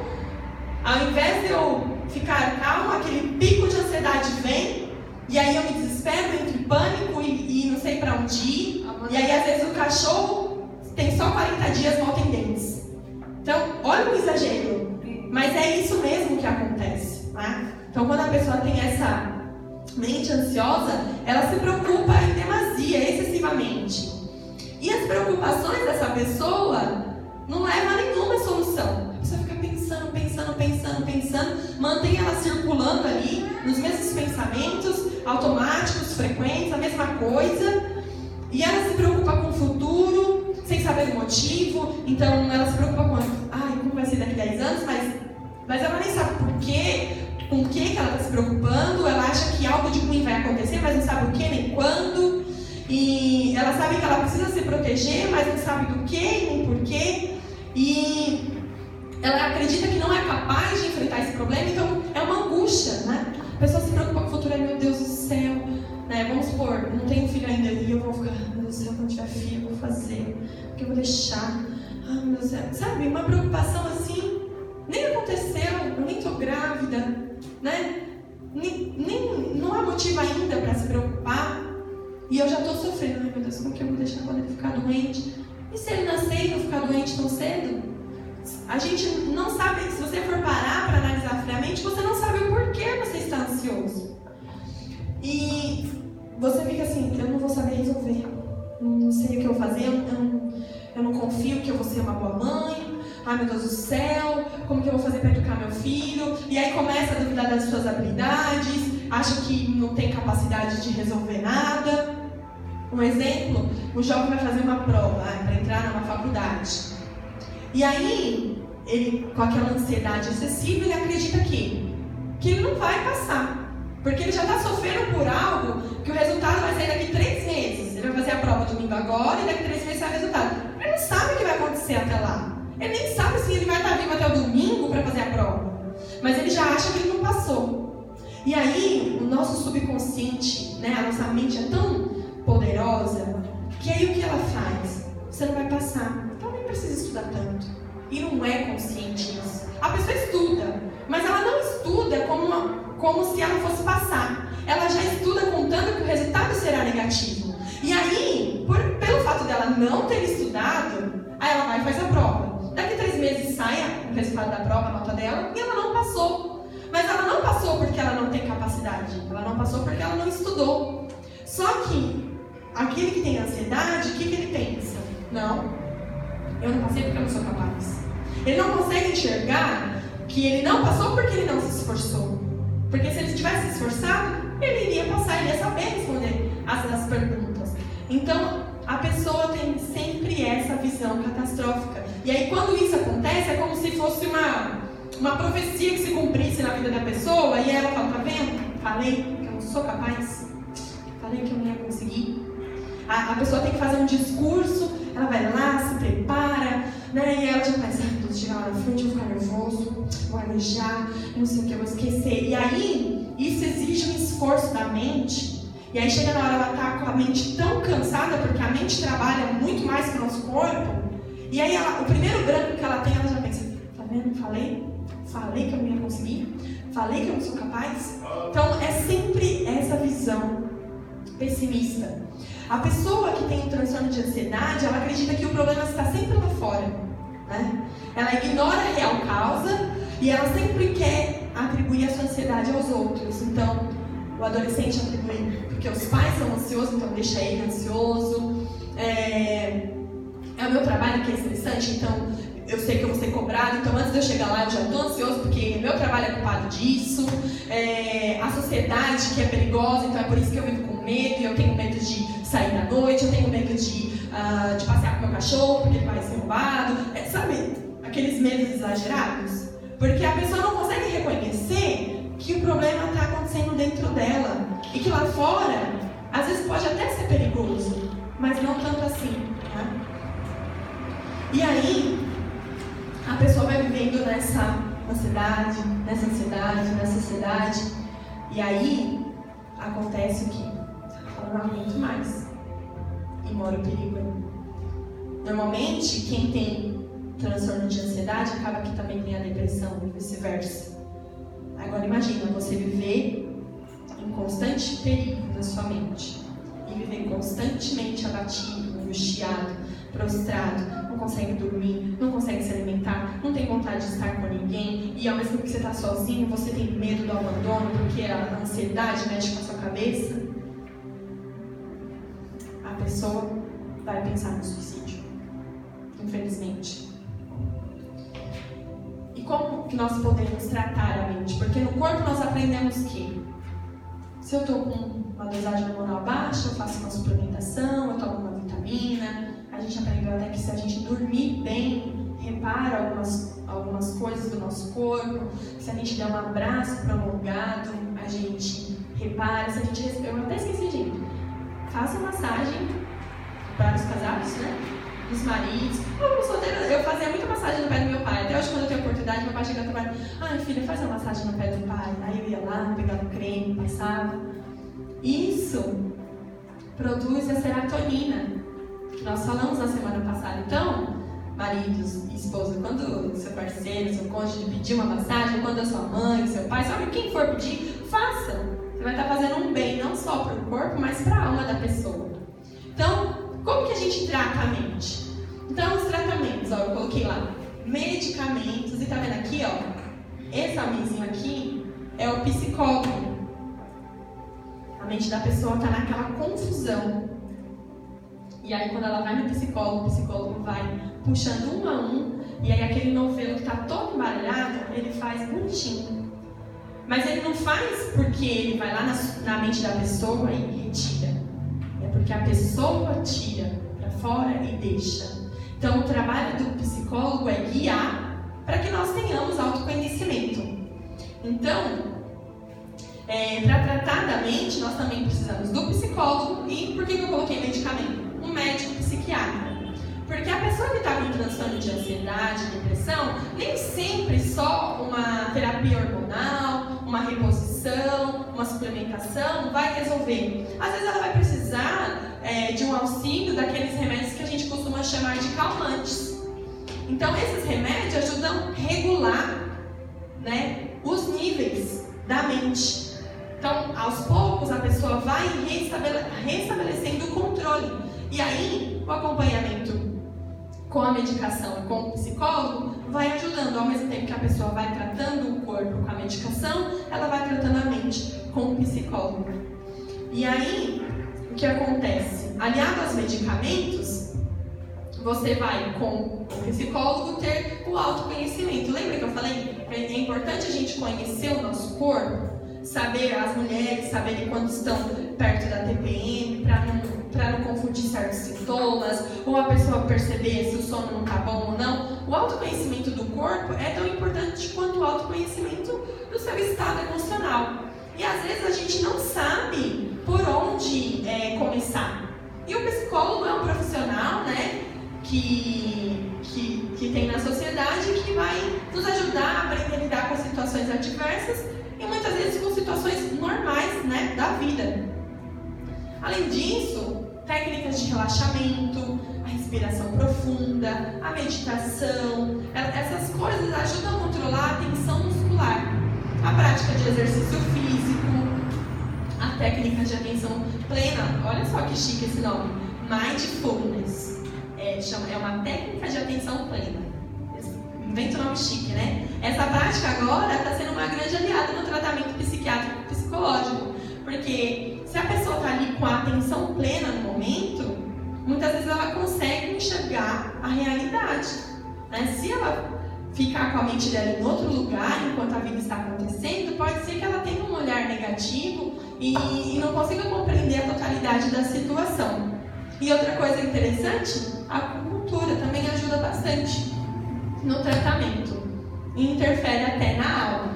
ao invés de eu ficar calmo, aquele pico de ansiedade vem, e aí eu me desespero, entro em pânico e não sei para onde ir, e aí às vezes o cachorro tem só 40 dias mal tem dentes. Então, olha o exagero, mas é isso mesmo que acontece, né? Então, quando a pessoa tem essa mente ansiosa, ela se preocupa em demasia, excessivamente. E as preocupações dessa pessoa não levam a nenhuma solução. A pessoa fica pensando, mantém ela circulando ali nos mesmos pensamentos, automáticos, frequentes, a mesma coisa. E ela se preocupa com o futuro, sem saber o motivo. Então ela se preocupa com, como vai ser daqui a 10 anos, mas ela nem sabe por quê, com o que ela está se preocupando. Ela acha que algo de ruim vai acontecer, mas não sabe o que nem quando. E ela sabe que ela precisa se proteger, mas não sabe do que nem por quê. E ela acredita que não é capaz de enfrentar esse problema, então é uma angústia, né? A pessoa se preocupa com o futuro, meu Deus do céu, né? Vamos supor, não tenho filho ainda e eu vou ficar, meu Deus do céu, quando tiver filho, eu vou fazer, o que eu vou deixar? Meu Deus do céu, sabe? Uma preocupação assim, nem aconteceu, eu nem estou grávida, né? Não há motivo ainda para se preocupar. E eu já estou sofrendo, meu Deus, como que eu vou deixar quando ele ficar doente? E se ele nascer e não ficar doente tão cedo? A gente não sabe, se você for parar para analisar friamente, você não sabe o porquê você está ansioso. E você fica assim, eu não vou saber resolver, não sei o que eu vou fazer, eu não confio que eu vou ser uma boa mãe, meu Deus do céu, como que eu vou fazer para educar meu filho? E aí começa a duvidar das suas habilidades, acha que não tem capacidade de resolver nada. Um exemplo, o jovem vai fazer uma prova para entrar numa faculdade. E aí, ele, com aquela ansiedade excessiva, ele acredita que ele não vai passar. Porque ele já está sofrendo por algo que o resultado vai sair daqui 3 meses. Ele vai fazer a prova domingo agora e daqui 3 meses sai o resultado. Ele não sabe o que vai acontecer até lá. Ele nem sabe se ele vai estar vivo até o domingo para fazer a prova. Mas ele já acha que ele não passou. E aí, o nosso subconsciente, né, a nossa mente é tão poderosa, que aí o que ela faz? Você não vai passar, então nem precisa estudar tanto. E não é consciente isso. A pessoa estuda, mas ela não estuda como se ela fosse passar. Ela já estuda contando que o resultado será negativo. E aí, pelo fato dela não ter estudado, aí ela vai e faz a prova. Daqui 3 meses sai o resultado da prova, a nota dela, e ela não passou. Mas ela não passou porque ela não tem capacidade. Ela não passou porque ela não estudou. Só que aquele que tem ansiedade, o que ele pensa? Não, eu não passei porque eu não sou capaz. Ele não consegue enxergar que ele não passou porque ele não se esforçou. Porque se ele tivesse se esforçado, ele iria passar, ele ia saber responder as perguntas. Então, a pessoa tem sempre essa visão catastrófica. E aí, quando isso acontece, é como se fosse uma profecia que se cumprisse na vida da pessoa. E ela fala, tá vendo? Falei que eu não sou capaz. Falei que eu não ia conseguir. A pessoa tem que fazer um discurso, ela vai lá, se prepara, né? E ela já pensa, chegar lá na frente, eu vou ficar nervoso, vou alejar, não sei o que, eu vou esquecer. E aí, isso exige um esforço da mente. E aí chega na hora, ela tá com a mente tão cansada, porque a mente trabalha muito mais que o nosso corpo. E aí, o primeiro branco que ela tem, ela já pensa, tá vendo? Falei que eu não ia conseguir. Falei que eu não sou capaz. Então, é sempre essa visão pessimista. A pessoa que tem um transtorno de ansiedade, ela acredita que o problema está sempre lá fora, né? Ela ignora a real causa e ela sempre quer atribuir a sua ansiedade aos outros. Então, o adolescente atribui porque os pais são ansiosos, então deixa ele ansioso. É o meu trabalho que é estressante, então eu sei que eu vou ser cobrado, então antes de eu chegar lá eu já estou ansioso porque meu trabalho é culpado disso. A sociedade que é perigosa, então é por isso que eu vivo com medo, e eu tenho medo de sair à noite, eu tenho medo de passear com meu cachorro porque ele vai ser roubado. Sabe, aqueles medos exagerados? Porque a pessoa não consegue reconhecer que o problema está acontecendo dentro dela e que lá fora, às vezes pode até ser perigoso, mas não tanto assim, né? E aí, a pessoa vai vivendo nessa ansiedade, e aí acontece o que? Ela não aguenta mais e mora o perigo. Normalmente, quem tem transtorno de ansiedade acaba que também tem a depressão e vice-versa. Agora imagina você viver em constante perigo na sua mente e viver constantemente abatido, angustiado, prostrado, não consegue dormir, não consegue se alimentar, não tem vontade de estar com ninguém, e ao mesmo tempo que você está sozinho, você tem medo do abandono porque a ansiedade mexe com a sua cabeça. A pessoa vai pensar no suicídio, infelizmente. E como que nós podemos tratar a mente? Porque no corpo nós aprendemos que se eu estou com uma dosagem hormonal baixa, eu faço uma suplementação, eu tomo uma vitamina. A gente aprendeu até que se a gente dormir bem, repara algumas coisas do nosso corpo. Se a gente der um abraço prolongado, a gente repara. Se a gente eu até esqueci, gente. Faça massagem para os casados, né? Os maridos. Eu fazia muita massagem no pé do meu pai. Até hoje, quando eu tenho oportunidade, meu pai chegava e falava: ai, filha, faz uma massagem no pé do pai. Aí eu ia lá, pegava o creme, passava. Isso produz a serotonina, que nós falamos na semana passada. Então, maridos e esposa, quando seu parceiro, seu cônjuge pedir uma massagem, quando a sua mãe, seu pai, sabe quem for pedir, faça. Você vai estar fazendo um bem, não só para o corpo, mas para a alma da pessoa. Então, como que a gente trata a mente? Então, os tratamentos, ó, eu coloquei lá, medicamentos, e tá vendo aqui, ó, esse homenzinho aqui é o psicólogo. A mente da pessoa está naquela confusão. E aí, quando ela vai no psicólogo, o psicólogo vai puxando um a um, e aí aquele novelo que está todo embaralhado, ele faz bonitinho. Mas ele não faz porque ele vai lá na mente da pessoa e retira. É porque a pessoa tira para fora e deixa. Então, o trabalho do psicólogo é guiar para que nós tenhamos autoconhecimento. Então, para tratar da mente, nós também precisamos do psicólogo. E por que eu coloquei medicamento? Um médico psiquiatra. Porque a pessoa que está com transtorno de ansiedade, depressão, nem sempre só uma terapia hormonal, uma reposição, uma suplementação vai resolver. Às vezes ela vai precisar de um auxílio daqueles remédios que a gente costuma chamar de calmantes. Então esses remédios ajudam a regular, né, os níveis da mente. Então, aos poucos, a pessoa vai restabelecendo o controle. E aí, o acompanhamento com a medicação e com o psicólogo vai ajudando. Ao mesmo tempo que a pessoa vai tratando o corpo com a medicação, ela vai tratando a mente com o psicólogo. E aí, o que acontece? Aliado aos medicamentos, você vai com o psicólogo ter o autoconhecimento. Lembra que eu falei que é importante a gente conhecer o nosso corpo? Saber, as mulheres saberem quando estão perto da TPM, para não confundir certos sintomas, ou a pessoa perceber se o sono não está bom ou não. O autoconhecimento do corpo é tão importante quanto o autoconhecimento do seu estado emocional. E às vezes a gente não sabe por onde começar. E o psicólogo é um profissional, né, que tem na sociedade, que vai nos ajudar a aprender a lidar com situações adversas e muitas vezes com situações normais, né, da vida. Além disso, técnicas de relaxamento, a respiração profunda, a meditação, essas coisas ajudam a controlar a tensão muscular. A prática de exercício físico, a técnica de atenção plena. Olha só que chique esse nome. Mindfulness. É uma técnica de atenção plena. Inventa um nome chique, né? Essa prática agora está sendo uma grande aliada no tratamento psiquiátrico e psicológico. Porque se a pessoa está ali com a atenção plena no momento, muitas vezes ela consegue enxergar a realidade. Né? Se ela ficar com a mente dela em outro lugar enquanto a vida está acontecendo, pode ser que ela tenha um olhar negativo e não consiga compreender a totalidade da situação. E outra coisa interessante, a acupuntura também ajuda bastante no tratamento e interfere até na alma.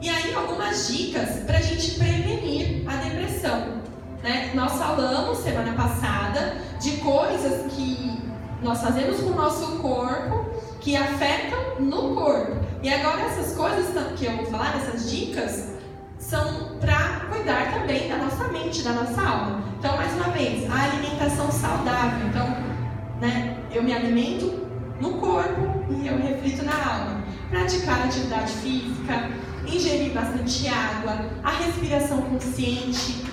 E aí algumas dicas para a gente prevenir a depressão. Né? Nós falamos semana passada de coisas que nós fazemos com o nosso corpo que afetam no corpo. E agora essas coisas que eu vou falar, essas dicas, são para cuidar também da nossa mente, da nossa alma. Então, mais uma vez, a alimentação saudável. Então, né, eu me alimento no corpo e eu reflito na alma. Praticar atividade física, ingerir bastante água, a respiração consciente,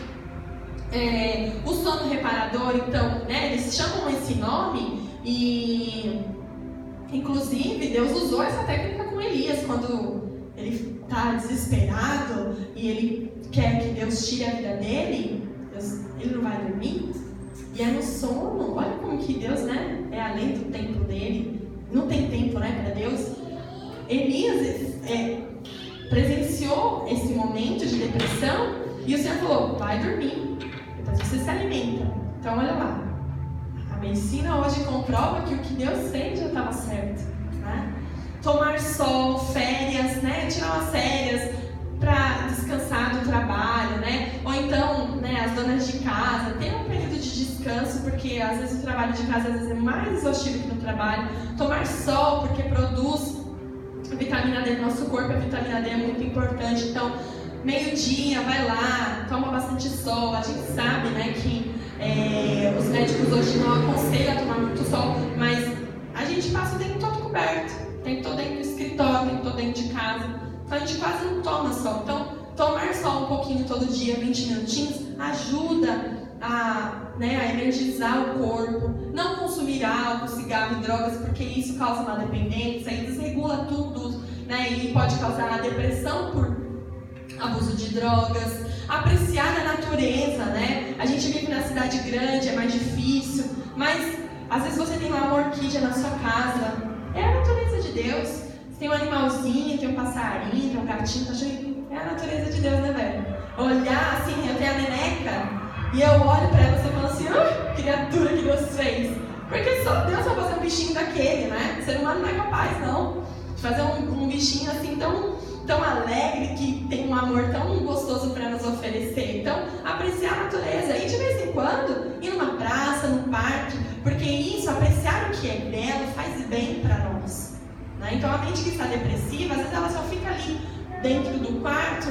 o sono reparador. Então, né, eles chamam esse nome e, inclusive, Deus usou essa técnica com Elias quando ele está desesperado e ele quer que Deus tire a vida dele. Ele não vai dormir. E é no sono. Olha como que Deus, né, é além do tempo dele. Não tem tempo, né, para Deus. Elias presenciou esse momento de depressão e o Senhor falou: vai dormir, depois você se alimenta. Então, olha lá. A medicina hoje comprova que o que Deus fez já estava certo. Né? Tomar sol, férias, né? Tirar umas férias para descansar do trabalho, né? Ou então, né, as donas de casa, ter um período de descanso, porque às vezes o trabalho de casa às vezes é mais exaustivo que no trabalho. Tomar sol, porque produz a vitamina D no nosso corpo, a vitamina D é muito importante. Então, meio-dia, vai lá, toma bastante sol. A gente sabe, né, que os médicos hoje não aconselham a tomar muito sol, mas a gente passa o tempo todo coberto, o tempo todo dentro do escritório, o tempo todo dentro de casa. Então a gente quase não toma sol. Então, tomar sol um pouquinho todo dia, 20 minutinhos, ajuda a energizar o corpo. Não consumir álcool, cigarro e drogas, porque isso causa uma dependência e desregula tudo, né? E pode causar depressão por abuso de drogas. Apreciar a natureza, né? A gente vive na cidade grande, é mais difícil, mas às vezes você tem uma orquídea na sua casa. É a natureza de Deus. Tem um animalzinho, tem um passarinho, tem um gatinho, cachorrinho. É a natureza de Deus, né, velho? Olhar assim, eu tenho a neneca e eu olho pra ela e falo assim: criatura que Deus fez. Porque só Deus vai fazer um bichinho daquele, né? O ser humano não é capaz, não, de fazer um bichinho assim tão alegre, que tem um amor tão gostoso para nos oferecer. Então, apreciar a natureza e de vez em quando ir numa praça, num parque, porque isso, apreciar o que é belo, faz bem para nós. Né? Então, a mente que está depressiva, às vezes ela só fica ali dentro do quarto.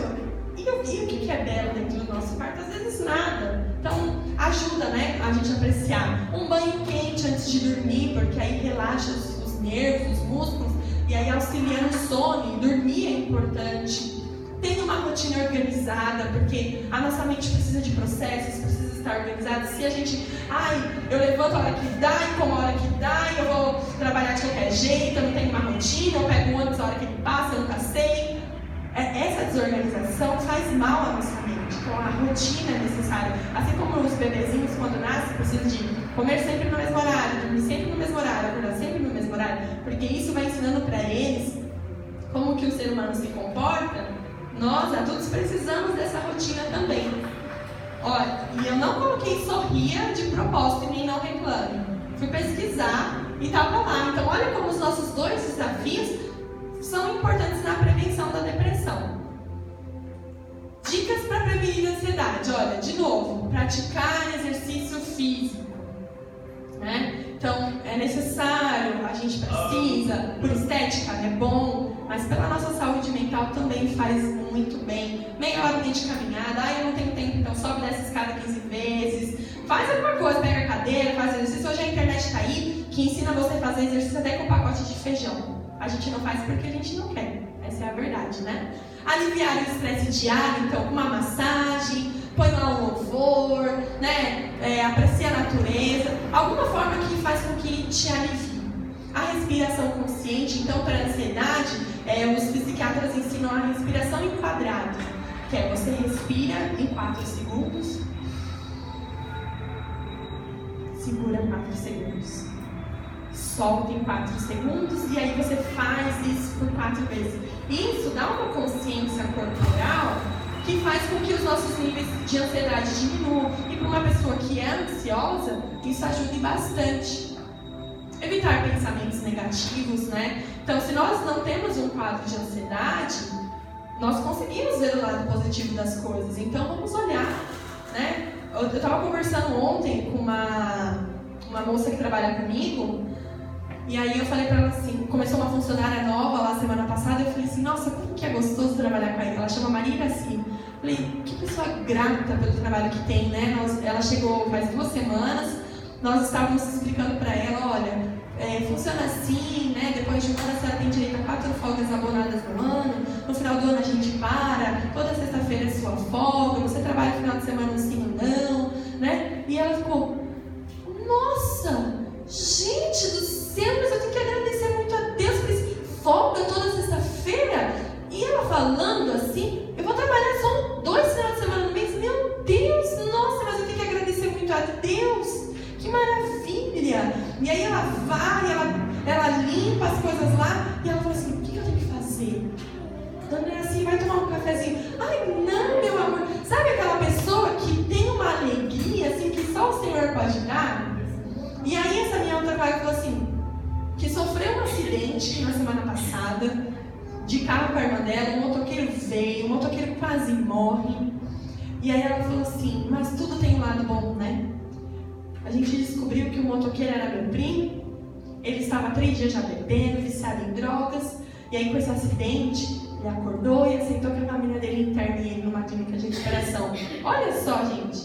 E o que é belo dentro do nosso quarto? Às vezes nada. Então, ajuda, né, a gente a apreciar. Um banho quente antes de dormir, porque aí relaxa os nervos, os músculos, e aí auxilia no sono. E dormir é importante. Tenha uma rotina organizada, porque a nossa mente precisa de processos, precisa estar organizada. Se a gente, eu levanto a hora que dá, e como a hora que dá, e eu vou trabalhar de qualquer jeito, eu não tenho uma rotina, eu pego o ônibus a hora que ele passa, eu nunca sei. Essa desorganização faz mal à nossa mente. Então a rotina é necessária. Assim como os bebezinhos, quando nascem, precisam de comer sempre no mesmo horário, dormir sempre no mesmo horário, acordar sempre no mesmo horário, porque isso vai ensinando para eles como que o ser humano se comporta. Nós, adultos, precisamos dessa rotina também. Olha, e eu não coloquei sorria de propósito e nem não reclame. Fui pesquisar e estava lá. Então olha como os nossos dois desafios são importantes na prevenção da depressão. Dicas para prevenir a ansiedade. Olha, de novo, praticar exercício físico. Né? Então, é necessário, a gente precisa, por estética é bom, mas pela nossa saúde mental também faz muito bem. Meia hora de caminhada, eu não tenho tempo, então sobe dessa escada 15 vezes. Faz alguma coisa, pega a cadeira, faz exercício. Hoje a internet está aí, que ensina você a fazer exercício até com pacote de feijão. A gente não faz porque a gente não quer. Essa é a verdade, né? Aliviar o estresse diário, então, com uma massagem, põe lá um louvor, né? Aprecia a natureza, alguma forma que faz com que te alivie. A respiração consciente, então, para a ansiedade, os psiquiatras ensinam a respiração enquadrada, que é você respira em 4 segundos, segura 4 segundos, solta em 4 segundos, e aí você faz isso por 4 vezes. Isso dá uma consciência corporal que faz com que os nossos níveis de ansiedade diminuam. E para uma pessoa que é ansiosa, isso ajuda bastante. Evitar pensamentos negativos, né? Então, se nós não temos um quadro de ansiedade, nós conseguimos ver o lado positivo das coisas. Então, vamos olhar, né? Eu estava conversando ontem com uma moça que trabalha comigo, e aí eu falei para ela assim, começou uma funcionária nova lá semana passada, eu falei assim, nossa, como que é gostoso trabalhar com ela. Ela chama Maria Iraci. Falei, que pessoa grata pelo trabalho que tem, né? Ela chegou faz 2 semanas. Nós estávamos explicando para ela, olha, funciona assim, né? Depois de um ano a senhora tem direito a 4 folgas abonadas no ano, no final do ano a gente para, toda sexta-feira é sua folga, você trabalha no final de semana sim ou não, né? E ela ficou, nossa, gente do céu, mas eu tenho que agradecer muito a Deus por esse folga toda sexta-feira. E ela falando assim, eu vou trabalhar só 2 finais de semana no mês, meu Deus, nossa, mas eu tenho que agradecer muito a Deus. Que maravilha! E aí ela vai, ela limpa as coisas lá e ela fala assim, o que eu tenho que fazer? Dona assim, vai tomar um cafezinho. Ai, não, meu amor. Sabe aquela pessoa que tem uma alegria assim que só o Senhor pode dar? E aí essa minha outra colega falou assim, que sofreu um acidente na semana passada, de carro com a irmã dela, um motoqueiro veio, o motoqueiro quase morre. E aí ela falou assim, mas tudo tem um lado bom, né? A gente descobriu que o motoqueiro era meu primo, ele estava 3 dias já bebendo, viciado em drogas, e aí com esse acidente, ele acordou e aceitou que a família dele interne ele numa clínica de recuperação. Olha só, gente.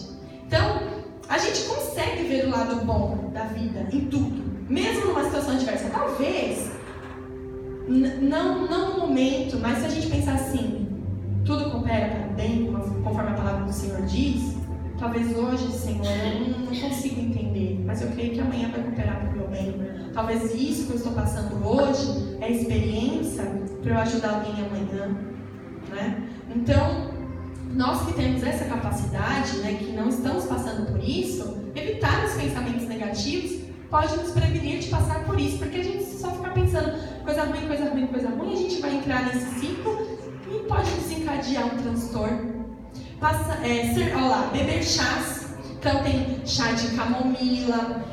Então, a gente consegue ver o lado bom da vida, em tudo, mesmo numa situação adversa. Talvez, não no momento, mas se a gente pensar assim, tudo coopera para o bem, conforme a palavra do Senhor diz, talvez hoje, Senhor, eu não consigo entender, mas eu creio que amanhã vai cooperar para o meu bem. Talvez isso que eu estou passando hoje é experiência para eu ajudar alguém amanhã, né? Então, nós que temos essa capacidade, né, que não estamos passando por isso, evitar os pensamentos negativos pode nos prevenir de passar por isso, porque a gente só fica pensando coisa ruim, coisa ruim, coisa ruim, a gente vai entrar nesse ciclo e pode desencadear um transtorno. Beber chás. Então tem chá de camomila,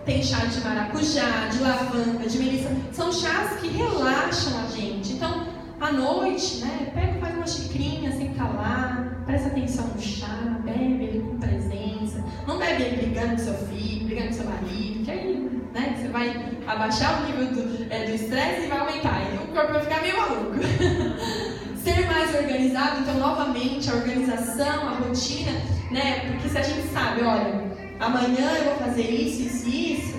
tem chá de maracujá, de lavanda, de melissa. São chás que relaxam a gente. Então, à noite, né, pega, faz uma xicrinha, senta lá, presta atenção no chá, bebe ele com presença. Não bebe ele brigando com seu filho, brigando com seu marido, que aí, né, você vai abaixar o nível do estresse e vai aumentar. E o corpo vai ficar meio maluco. Ser mais organizado, então, novamente, a organização, a rotina, né? Porque se a gente sabe, olha, amanhã eu vou fazer isso,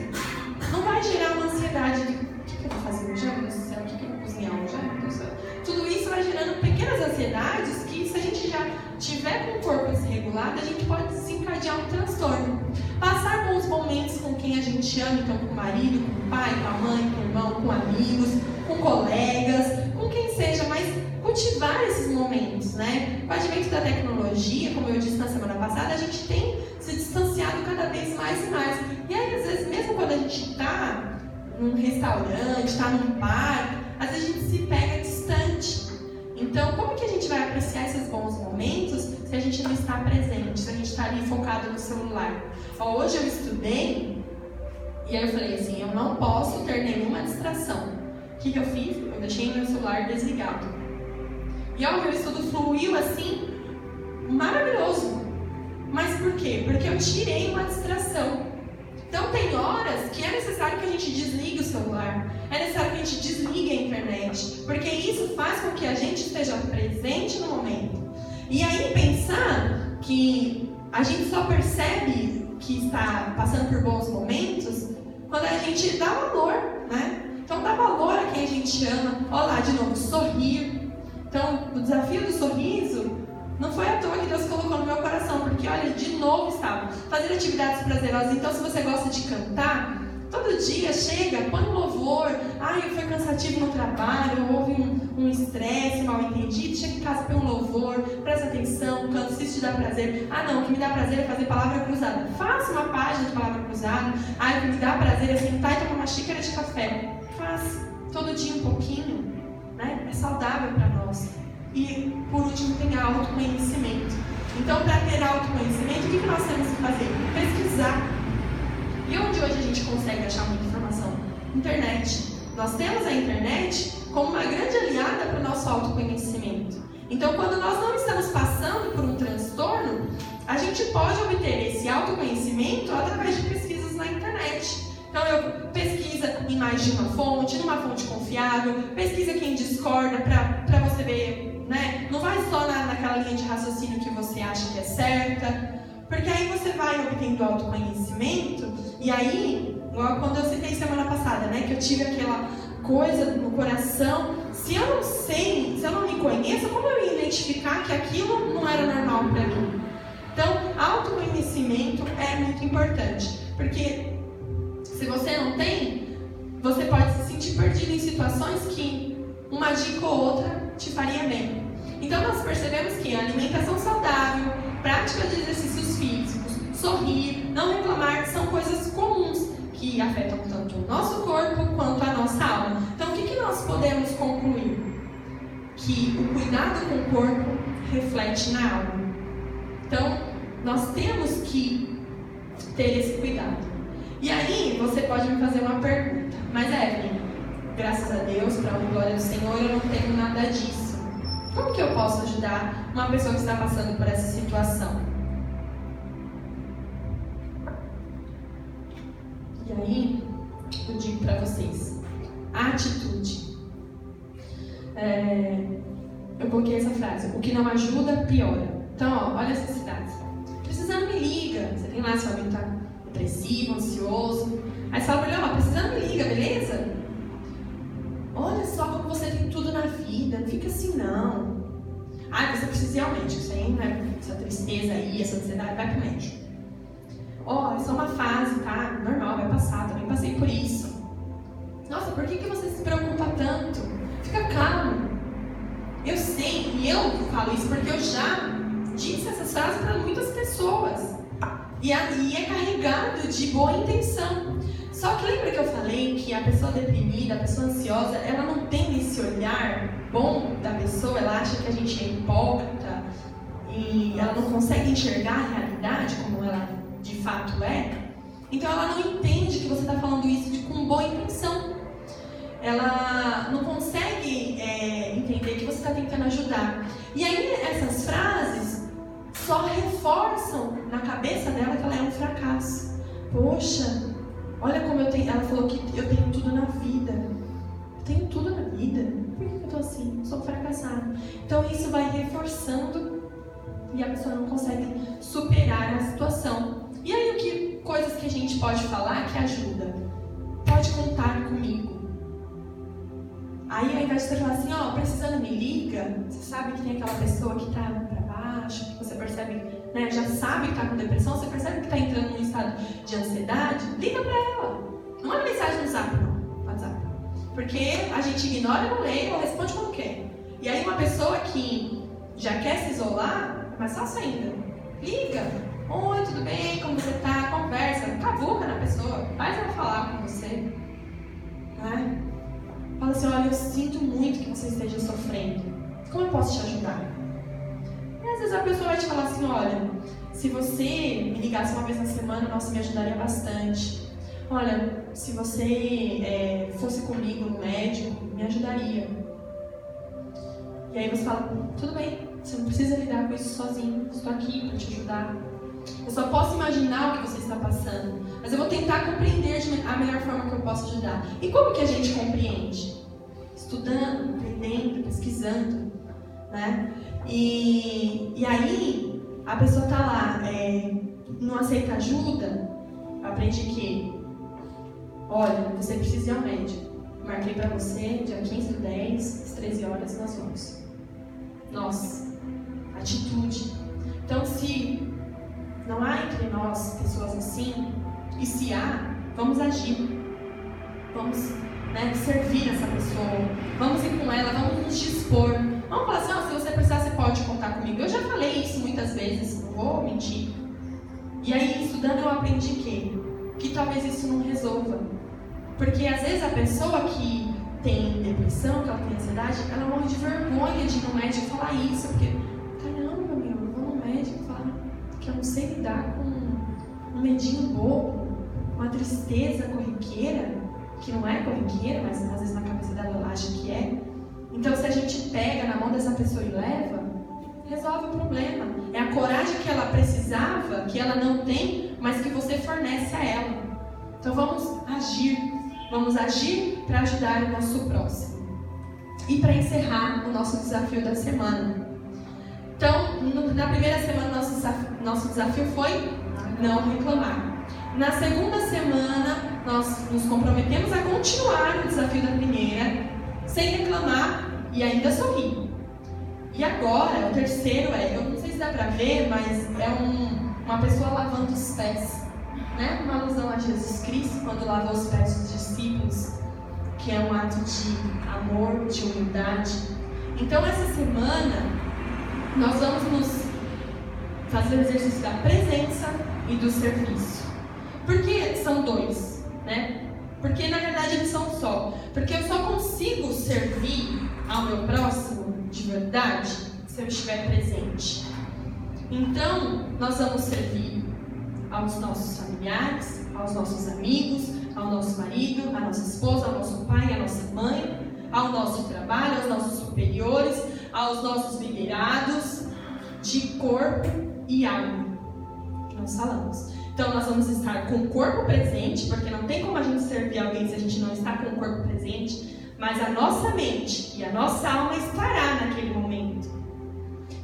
não vai gerar uma ansiedade de o que eu vou fazer hoje? Meu Deus do céu, o que eu vou cozinhar hoje? Meu Deus do céu. Tudo isso vai gerando pequenas ansiedades que, se a gente já tiver com o corpo desregulado, a gente pode desencadear um transtorno. Passar bons momentos com quem a gente ama, então com o marido, com o pai, com a mãe, com o irmão, com amigos, com colegas, com quem seja, mas cultivar esses momentos, né? Com o advento da tecnologia, como eu disse na semana passada, a gente tem se distanciado cada vez mais e mais. E aí, às vezes, mesmo quando a gente está num restaurante, está num bar, às vezes a gente se pega distante. Então, como que a gente vai apreciar esses bons momentos se a gente não está presente, se a gente está ali focado no celular? Hoje eu estudei e aí eu falei assim, eu não posso ter nenhuma distração. O que eu fiz? Eu deixei meu celular desligado. E ó, o meu estudo fluiu assim, maravilhoso. Mas por quê? Porque eu tirei uma distração. Então tem horas que é necessário que a gente desligue o celular, é necessário que a gente desligue a internet, porque isso faz com que a gente esteja presente no momento. E aí pensar que a gente só percebe que está passando por bons momentos quando a gente dá valor, né? Então dá valor a quem a gente ama. Olha lá, de novo, sorrir. Então, o desafio do sorriso Não foi à toa que Deus colocou no meu coração, porque olha, de novo estava fazendo atividades prazerosas. Então, se você gosta de cantar, todo dia chega, põe um louvor. Ai, foi cansativo no trabalho, houve um estresse mal entendido. Chega em casa, põe um louvor, presta atenção, canta, se isso te dá prazer. Ah, não, o que me dá prazer é fazer palavra cruzada. Faça uma página de palavra cruzada. Ah, o que me dá prazer é sentar e tomar uma xícara de café. Faça, todo dia um pouquinho, né? É saudável para nós. E, por último, tem autoconhecimento. Então, para ter autoconhecimento, o que nós temos que fazer? Pesquisar. E onde hoje a gente consegue achar muita informação? Internet. Nós temos a internet como uma grande aliada para o nosso autoconhecimento. Então, quando nós não estamos passando por um transtorno, a gente pode obter esse autoconhecimento através de pesquisas na internet. Então, eu pesquisa em mais de uma fonte, numa fonte confiável, pesquisa quem discorda para você ver, né? Não vai só naquela linha de raciocínio que você acha que é certa, porque aí você vai obtendo autoconhecimento, e aí, igual quando eu citei semana passada, né? Que eu tive aquela coisa no coração, se eu não sei, se eu não me conheço, como eu ia identificar que aquilo não era normal para mim? Então, autoconhecimento é muito importante, porque se você não tem, você pode se sentir perdido em situações que uma dica ou outra te faria bem. Então nós percebemos que a alimentação saudável, prática de exercícios físicos, sorrir, não reclamar, são coisas comuns que afetam tanto o nosso corpo quanto a nossa alma. Então o que nós podemos concluir? Que o cuidado com o corpo reflete na alma. Então nós temos que ter esse cuidado. E aí, você pode me fazer uma pergunta. Mas, Evelyn, graças a Deus, para a glória do Senhor, eu não tenho nada disso. Como que eu posso ajudar uma pessoa que está passando por essa situação? E aí, eu digo para vocês, a atitude. Eu coloquei essa frase, o que não ajuda, piora. Então, ó, olha essas frases. Precisando, me liga. Você tem lá, seu amigo tá depressivo, ansioso. Aí você fala pra ele, ó, precisando, me liga, beleza? Olha só como você tem tudo na vida, não fica assim não. Ah, você precisa ir ao médico, isso aí, né? Essa tristeza aí, essa ansiedade, vai pro médico. Ó, isso é uma fase, tá? Normal, vai passar, também passei por isso. Nossa, por que você se preocupa tanto? Fica calmo. Eu sei, e eu falo isso porque eu já disse essas frases para muitas pessoas. E é carregado de boa intenção. Só que lembra que eu falei que a pessoa deprimida, a pessoa ansiosa, ela não tem esse olhar bom da pessoa, ela acha que a gente é hipócrita e ela não consegue enxergar a realidade como ela de fato é. Então ela não entende que você está falando isso com boa intenção. Ela não consegue entender que você está tentando ajudar. E aí essas frases só reforçam na cabeça dela que ela é um fracasso. Poxa, olha como eu tenho. Ela falou que eu tenho tudo na vida. Eu tenho tudo na vida? Por que eu tô assim? Eu sou fracassada. Então isso vai reforçando e a pessoa não consegue superar a situação. E aí coisas que a gente pode falar que ajuda? Pode contar comigo. Aí ao invés de você falar assim, ó, precisando me liga, você sabe que tem aquela pessoa que tá pra baixo, que você percebe, né, já sabe que tá com depressão, você percebe que tá entrando num estado de ansiedade, liga pra ela. Não manda mensagem no Zap, não, WhatsApp. Porque a gente ignora, não lê, ou responde quando quer. E aí uma pessoa que já quer se isolar, é mais fácil ainda. Liga. Oi, tudo bem? Como você tá? Conversa. Cavuca na pessoa. Faz ela falar com você. Né? Fala assim, olha, eu sinto muito que você esteja sofrendo. Como eu posso te ajudar? E às vezes a pessoa vai te falar assim, olha, se você me ligasse uma vez na semana, nossa, me ajudaria bastante. Olha, se você fosse comigo no médico, me ajudaria. E aí você fala, tudo bem, você não precisa lidar com isso sozinho, estou aqui para te ajudar. Eu só posso imaginar o que você está passando, mas eu vou tentar compreender a melhor forma que eu posso ajudar. E como que a gente compreende? Estudando, aprendendo, pesquisando, né? E aí, a pessoa está lá, não aceita ajuda, eu aprendi que, olha, você precisa ir ao médico. Marquei para você, dia 15/10, às 13 horas, nós vamos. Nossa, atitude. Então, se não há entre nós pessoas assim, e se há, vamos agir. Vamos servir essa pessoa. Vamos ir com ela, vamos nos dispor. Vamos falar assim, se você precisar, você pode contar comigo. Eu já falei isso muitas vezes, não vou mentir. E aí, estudando, eu aprendi que talvez isso não resolva. Porque às vezes a pessoa que tem depressão, que ela tem ansiedade, ela morre de vergonha de ir no médico falar isso. Porque, caramba, eu vou no médico falar que eu não sei lidar com um medinho bobo, uma tristeza corriqueira, que não é corriqueira, mas às vezes na cabeça dela ela acha que é. Então, se a gente pega na mão dessa pessoa e leva, resolve o problema. É a coragem que ela precisava, que ela não tem, mas que você fornece a ela. Então, vamos agir para ajudar o nosso próximo. E para encerrar o nosso desafio da semana. Então, na primeira semana, nosso desafio foi não reclamar. Na segunda semana, nós nos comprometemos a continuar o desafio da primeira, sem reclamar e ainda sorrir. E agora, o terceiro eu não sei se dá para ver, mas é uma pessoa lavando os pés, né? Uma alusão a Jesus Cristo, quando lavou os pés dos discípulos, que é um ato de amor, de humildade. Então, essa semana, nós vamos fazer o exercício da presença e do serviço. Por que são dois, né? Porque na verdade eles são só. Porque eu só consigo servir ao meu próximo de verdade se eu estiver presente. Então, nós vamos servir aos nossos familiares, aos nossos amigos, ao nosso marido, à nossa esposa, ao nosso pai, à nossa mãe, ao nosso trabalho, aos nossos superiores, aos nossos liderados de corpo e alma, que nós falamos. Então, nós vamos estar com o corpo presente, porque não tem como a gente servir alguém se a gente não está com o corpo presente, mas a nossa mente e a nossa alma estará naquele momento.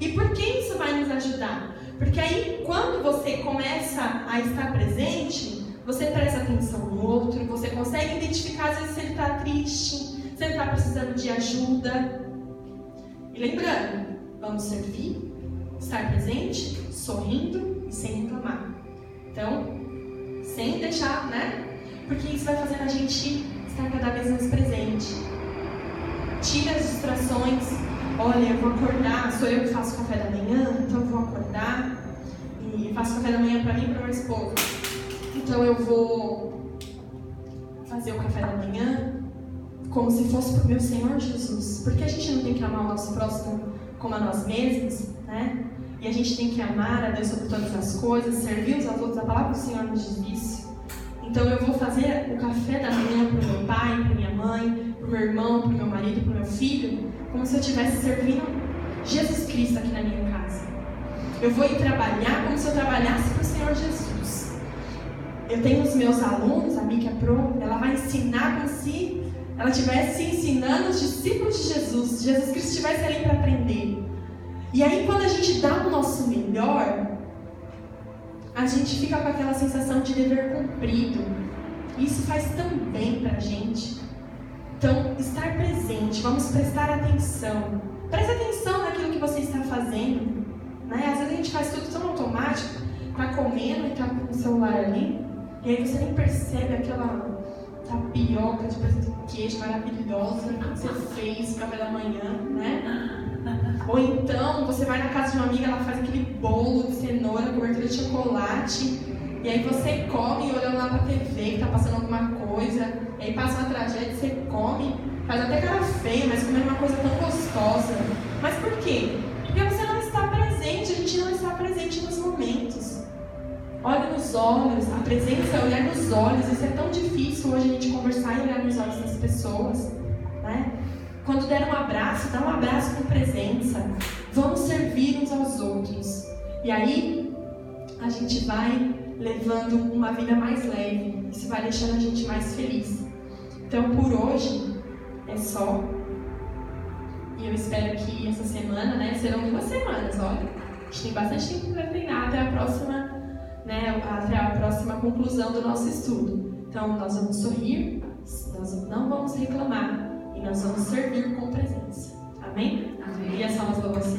E por que isso vai nos ajudar? Porque aí, quando você começa a estar presente, você presta atenção no outro, você consegue identificar às vezes se ele está triste, se ele está precisando de ajuda. E lembrando, vamos servir, estar presente, sorrindo e sem reclamar. Então, sem deixar, né? Porque isso vai fazendo a gente estar cada vez mais presente. Tira as distrações. Olha, eu vou acordar, sou eu que faço café da manhã, então eu vou acordar e faço café da manhã para mim e para o meu esposo. Então eu vou fazer o café da manhã como se fosse para o meu Senhor Jesus. Porque a gente não tem que amar o nosso próximo como a nós mesmos, né? E a gente tem que amar a Deus sobre todas as coisas, servir uns aos outros. A palavra do Senhor nos diz isso. Então eu vou fazer o café da manhã para o meu pai, para minha mãe, para o meu irmão, para o meu marido, para o meu filho, como se eu estivesse servindo Jesus Cristo aqui na minha casa. Eu vou ir trabalhar como se eu trabalhasse para o Senhor Jesus. Eu tenho os meus alunos, a Mica Pro, ela vai ensinar como se ela estivesse ensinando os discípulos de Jesus. Jesus Cristo estivesse ali para aprender. E aí, quando a gente dá o nosso melhor, a gente fica com aquela sensação de dever cumprido. Isso faz tão bem pra gente. Então, estar presente, vamos prestar atenção. Preste atenção naquilo que você está fazendo. Né? Às vezes a gente faz tudo tão automático, tá comendo e tá com o celular ali, e aí você nem percebe aquela tapioca de presunto de queijo maravilhosa que você fez café da manhã, né? Ou então, você vai na casa de uma amiga, ela faz aquele bolo de cenoura, cobertura de chocolate, e aí você come olhando lá pra TV, que tá passando alguma coisa, e aí passa uma tragédia, você come, faz até cara feia, mas comendo uma coisa tão gostosa. Mas por quê? Porque você não está presente, a gente não está presente nos momentos. Olhe nos olhos, a presença é olhar nos olhos, isso é tão difícil hoje a gente conversar e olhar nos olhos das pessoas, né? Quando der um abraço, dá um abraço com presença. Vamos servir uns aos outros. E aí, a gente vai levando uma vida mais leve. Isso vai deixando a gente mais feliz. Então, por hoje, é só. E eu espero que essa semana, né, serão 2 semanas, olha. A gente tem bastante tempo para treinar até a próxima, né, até a próxima conclusão do nosso estudo. Então, nós vamos sorrir, nós não vamos reclamar. E nós vamos servir com presença. Amém? Amém. E a salva para você.